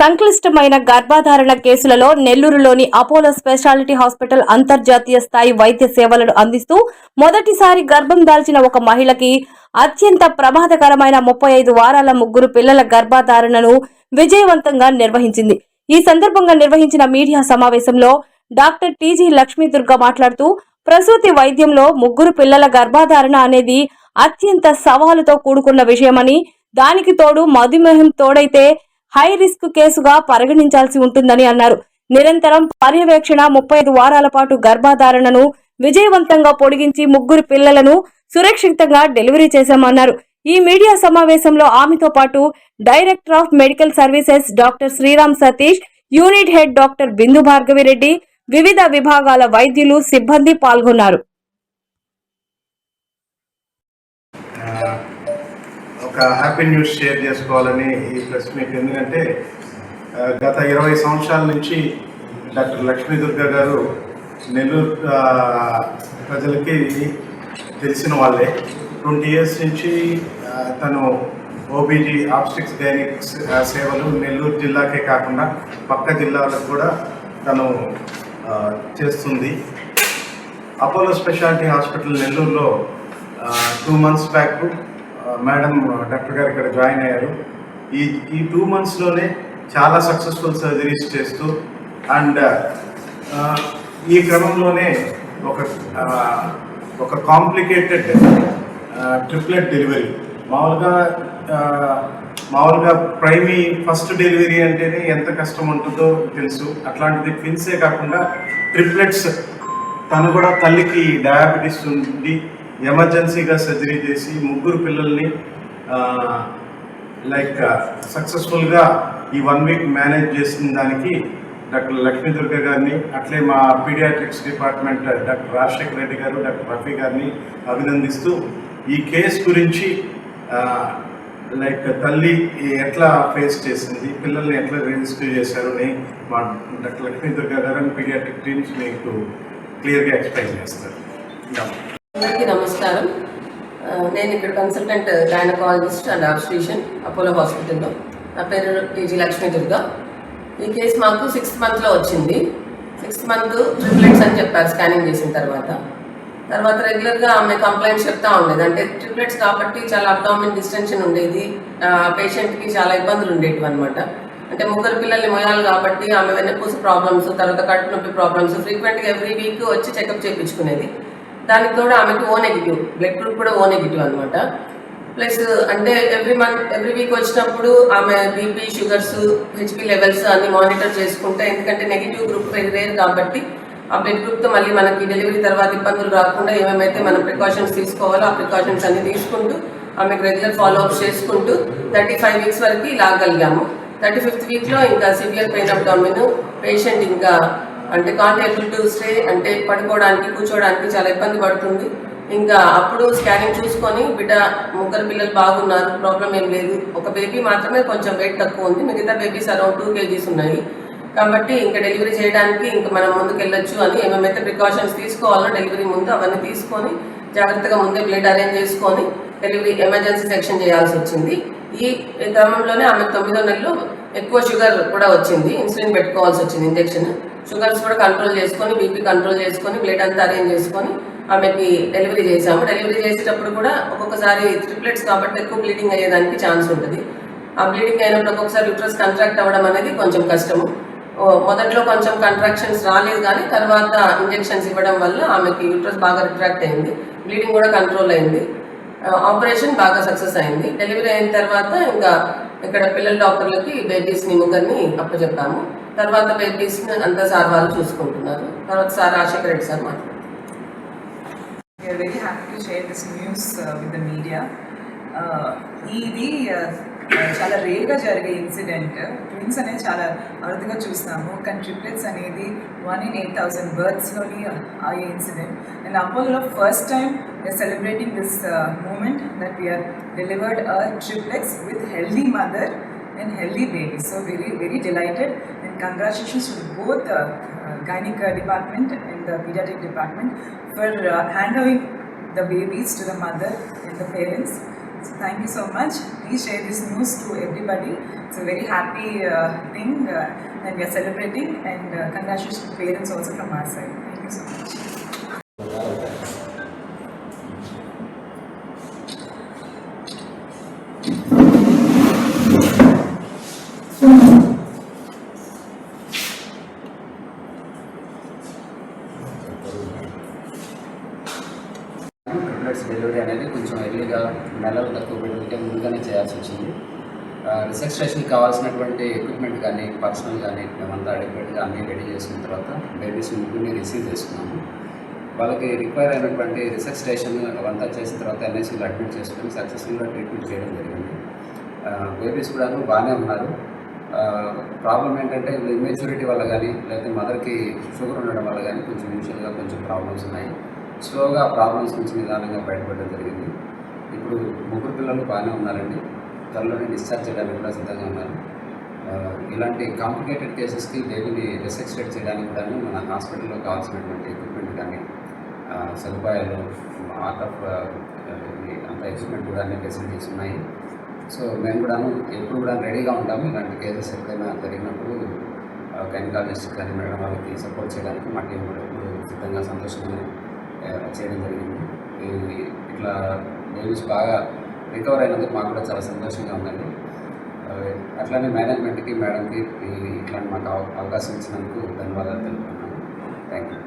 సంక్లిష్టమైన గర్భధారణ కేసులలో నెల్లూరులోని అపోలో స్పెషాలిటీ హాస్పిటల్ అంతర్జాతీయ స్థాయి వైద్య సేవలను అందిస్తూ మొదటిసారి గర్భం దాల్చిన ఒక మహిళకి అత్యంత ప్రమాదకరమైన 35 వారాల ముగ్గురు పిల్లల గర్భధారణను విజయవంతంగా నిర్వహించింది. ఈ సందర్భంగా నిర్వహించిన మీడియా సమావేశంలో డాక్టర్ టీజీ లక్ష్మీదుర్గ మాట్లాడుతూ ప్రసూతి వైద్యంలో ముగ్గురు పిల్లల గర్భధారణ అనేది అత్యంత సవాలుతో కూడుకున్న విషయమని, దానికి తోడు మధుమేహం తోడైతే హై రిస్క్ కేసుగా పరిగణించాల్సి ఉంటుందని అన్నారు. నిరంతరం పర్యవేక్షణ 35 వారాల పాటు గర్భధారణను విజయవంతంగా పొడిగించి ముగ్గురు పిల్లలను సురక్షితంగా డెలివరీ చేశామన్నారు. ఈ మీడియా సమావేశంలో ఆమెతో పాటు director of medical services doctor Sriram Satish, unit head doctor Bindu Bhargavi Reddy, వివిధ విభాగాల వైద్యులు, సిబ్బంది పాల్గొన్నారు. ఒక హ్యాపీ న్యూస్ షేర్ చేసుకోవాలని ఈ ప్రెస్ మీట్. ఎందుకంటే గత 20 సంవత్సరాల నుంచి డాక్టర్ లక్ష్మీదుర్గ గారు నెల్లూరు ప్రజలకి తెలిసిన వాళ్ళే. 20 years నుంచి తను ఓబీజీ ఆబ్స్టిక్స్ గైనిక్స్ సేవలు నెల్లూరు జిల్లాకే కాకుండా పక్క జిల్లాలకు కూడా తను చేస్తుంది. అపోలో స్పెషాలిటీ హాస్పిటల్ నెల్లూరులో 2 months బ్యాక్ మేడం డాక్టర్ గారు ఇక్కడ జాయిన్ అయ్యారు. ఈ 2 monthsలోనే చాలా సక్సెస్ఫుల్ సర్జరీస్ చేస్తూ అండ్ ఈ క్రమంలోనే ఒక కాంప్లికేటెడ్ ట్రిప్లెట్ డెలివరీ. మామూలుగా ఫస్ట్ డెలివరీ అంటేనే ఎంత కష్టం ఉంటుందో తెలుసు. అట్లాంటిది ట్విన్సే కాకుండా ట్రిప్లెట్స్. తను కూడా తల్లికి డయాబెటీస్ ఉండి ఎమర్జెన్సీగా సర్జరీ చేసి ముగ్గురు పిల్లల్ని సక్సెస్ఫుల్గా ఈ 1 week మేనేజ్ చేసిన దానికి డాక్టర్ లక్ష్మీదుర్గ గారిని, అట్లే మా pediatrics department doctor Rajasekhara Reddy garu, doctor Rafi గారిని అభినందిస్తూ ఈ కేసు గురించి తల్లి ఎట్లా ఫేస్ చేసింది, పిల్లల్ని ఎట్లా రిజిస్టర్ చేశారు అని మా డాక్టర్ లక్ష్మీదుర్గ గారు అండ్ పీడియాట్రిక్ టీమ్స్ మీకు క్లియర్గా ఎక్స్ప్లెయిన్ చేస్తారు. అందరికీ నమస్కారం. నేను ఇక్కడ consultant gynaecologist and obstetrician Apollo హాస్పిటల్లో. నా పేరు టీజీ లక్ష్మీదుర్గ. ఈ కేసు మాకు 6th month వచ్చింది. 6th month ట్రిప్లెట్స్ అని చెప్పారు స్కానింగ్ చేసిన తర్వాత రెగ్యులర్గా ఆమె కంప్లైంట్స్ చెప్తా ఉండేది. అంటే ట్రిప్లెట్స్ కాబట్టి చాలా అబ్డామిన్ డిస్టెన్షన్ ఉండేది, పేషెంట్కి చాలా ఇబ్బందులు ఉండేటివి అనమాట. అంటే ముగ్గురు పిల్లల్ని మొయాలి కాబట్టి ఆమె వెన్నపూస ప్రాబ్లమ్స్, తర్వాత కడుపు నొప్పి ప్రాబ్లమ్స్ ఫ్రీక్వెంట్గా ఎవ్రీ వీక్ వచ్చి చెకప్ చేయించుకునేది. దానికి తోడు ఆమెకి O నెగిటివ్, బ్లడ్ గ్రూప్ కూడా O నెగిటివ్ అనమాట. ప్లస్ అంటే ఎవ్రీ వీక్ వచ్చినప్పుడు ఆమె బీపీ, షుగర్స్, హెచ్పి లెవెల్స్ అన్ని మానిటర్ చేసుకుంటే, ఎందుకంటే నెగిటివ్ గ్రూప్ రేర్ కాబట్టి ఆ బ్లడ్ గ్రూప్తో మళ్ళీ మనకి డెలివరీ తర్వాత ఇబ్బందులు రాకుండా ఏమేమైతే మనం ప్రికాషన్స్ తీసుకోవాలో ఆ ప్రికాషన్స్ అన్ని తీసుకుంటూ ఆమెకు రెగ్యులర్ ఫాలోఅప్స్ చేసుకుంటూ 35 weeks వరకు లాగలిగాము. 35th weekలో ఇంకా సివియర్ పెయిన్ అబ్డామిన్, పేషెంట్ ఇంకా అంటే కాంట్ ఏబుల్ టు స్టే, అంటే పడుకోవడానికి కూర్చోవడానికి చాలా ఇబ్బంది పడుతుంది. ఇంకా అప్పుడు స్కానింగ్ చూసుకొని బిడ్డ ముగ్గురు పిల్లలు బాగున్నారు, ప్రాబ్లం ఏం లేదు. ఒక బేబీ మాత్రమే కొంచెం వెయిట్ తక్కువ ఉంది, మిగతా బేబీస్ అరౌండ్ 2 kgs ఉన్నాయి. కాబట్టి ఇంకా డెలివరీ చేయడానికి ఇంకా మనం ముందుకు వెళ్ళొచ్చు అని ఏమేమైతే ప్రికాషన్స్ తీసుకోవాలో డెలివరీ ముందు అవన్నీ తీసుకొని జాగ్రత్తగా ముందే బ్లడ్ అరేంజ్ చేసుకొని డెలివరీ ఎమర్జెన్సీ సెక్షన్ చేయాల్సి వచ్చింది. ఈ క్రమంలోనే ఆమె 9వ నెలలో ఎక్కువ షుగర్ కూడా వచ్చింది, ఇన్సులిన్ పెట్టుకోవాల్సి వచ్చింది, ఇంజెక్షన్. షుగర్స్ కూడా కంట్రోల్ చేసుకొని, బీపీ కంట్రోల్ చేసుకొని, బ్లడ్ అంతా అరేంజ్ చేసుకొని ఆమెకి డెలివరీ చేసాము. డెలివరీ చేసేటప్పుడు కూడా ఒక్కొక్కసారి ట్రిప్లెట్స్ కాబట్టి ఎక్కువ బ్లీడింగ్ అయ్యేదానికి ఛాన్స్ ఉంటుంది. ఆ బ్లీడింగ్ అయినప్పుడు ఒక్కొక్కసారి యూట్రస్ కంట్రాక్ట్ అవ్వడం అనేది కొంచెం కష్టము. మొదట్లో కొంచెం కంట్రాక్షన్స్ రాలేదు, కానీ తర్వాత ఇంజెక్షన్స్ ఇవ్వడం వల్ల ఆమెకి యూట్రస్ బాగా రిట్రాక్ట్ అయింది, బ్లీడింగ్ కూడా కంట్రోల్ అయింది. ఆపరేషన్ బాగా సక్సెస్ అయింది. డెలివరీ అయిన తర్వాత ఇంకా ఇక్కడ పిల్లల డాక్టర్లకి బేబీస్ని ముగ్గురిని అప్పచెప్పాము. తర్వాత బేబీస్ని అంతా సార్ వాళ్ళు చూసుకుంటున్నారు. తర్వాత సార్ రాజశేఖర రెడ్డి సార్ మాట్లాడుతున్నారు. We are very happy to share this news with the media. ఇది చాలా రేర్గా జరిగే ఇన్సిడెంట్. ట్విన్స్ అనేది చాలా అరుదుగా చూస్తాము, కానీ ట్రిప్లెట్స్ అనేది 1 in 8,000 బర్త్స్లోని అయ్యే incident. And Apollo first time we are celebrating this moment that we are delivered triplets with healthy mother and healthy babies. So very delighted, and congratulations to both gynec department and the pediatric department for handovering the babies to the mother and the parents. So thank you so much. Please share this news to everybody. It's a very happy thing and we are celebrating, and congratulations to parents also from our side. Thank you so much. Triplets delivery అనేది కొంచెం ఎర్లీగా నెలలు తక్కువ బిడ్డలకే ముందుగానే చేయాల్సి వచ్చింది. Research స్టేషన్కి కావాల్సినటువంటి ఎక్విప్మెంట్ కానీ పర్సనల్ కానీ మేమంతా అడిగినట్టుగా అన్నీ రెడీ చేసుకున్న తర్వాత బేబీస్ ముగ్గురిని రిసీవ్ చేసుకున్నాము. వాళ్ళకి రిక్వైర్ అయినటువంటి రీసెర్చ్ స్టేషన్ అవంతా చేసిన తర్వాత ఎన్ఐసీలో అడ్మిట్ చేసుకుని సక్సెస్ఫుల్గా ట్రీట్మెంట్ చేయడం జరిగింది. బేబీస్ కూడా బాగానే ఉన్నారు. ప్రాబ్లం ఏంటంటే ఇమ్మెచ్యూరిటీ వల్ల కానీ లేకపోతే మదర్కి షుగర్ ఉండడం వల్ల కానీ కొంచెం ఇనిషియల్గా కొంచెం ప్రాబ్లమ్స్ ఉన్నాయి. స్లోగా ప్రాబ్లమ్స్ నుంచి నిదానంగా బయటపడడం జరిగింది. ఇప్పుడు ముగ్గురు పిల్లలు బాగానే ఉన్నారండి. త్వరలోనే డిశ్చార్జ్ చేయడానికి కూడా సిద్ధంగా ఉన్నారు. ఇలాంటి కాంప్లికేటెడ్ కేసెస్కి బేబీని రిసెక్స్టేట్ చేయడానికి కూడా మన హాస్పిటల్లో కావాల్సినటువంటి ఎక్విప్మెంట్ కానీ సదుపాయాలు ఆర్ట్ ఆఫ్ అంత ఎక్విప్మెంట్ కూడా అన్ని ఫెసిలిటీస్ ఉన్నాయి. సో మేము కూడా ఎప్పుడు కూడా రెడీగా ఉంటాము. ఇలాంటి కేసెస్ ఎక్కడైనా జరిగినప్పుడు గైనకాలజిస్ట్ కానీ మేడం వాళ్ళకి సపోర్ట్ చేయడానికి మా టీం కూడా ఎప్పుడు సిద్ధంగా సంతోషంగా చేయడం జరిగింది. ఇట్లా బేబీస్ బాగా రికవర్ అయినందుకు మాకు కూడా చాలా సంతోషంగా ఉందండి. అట్లానే మేనేజ్మెంట్కి మేడంకి ఇట్లాంటి మాకు అవకాశం ఇచ్చినందుకు ధన్యవాదాలు తెలుపుతున్నాను. Thank you.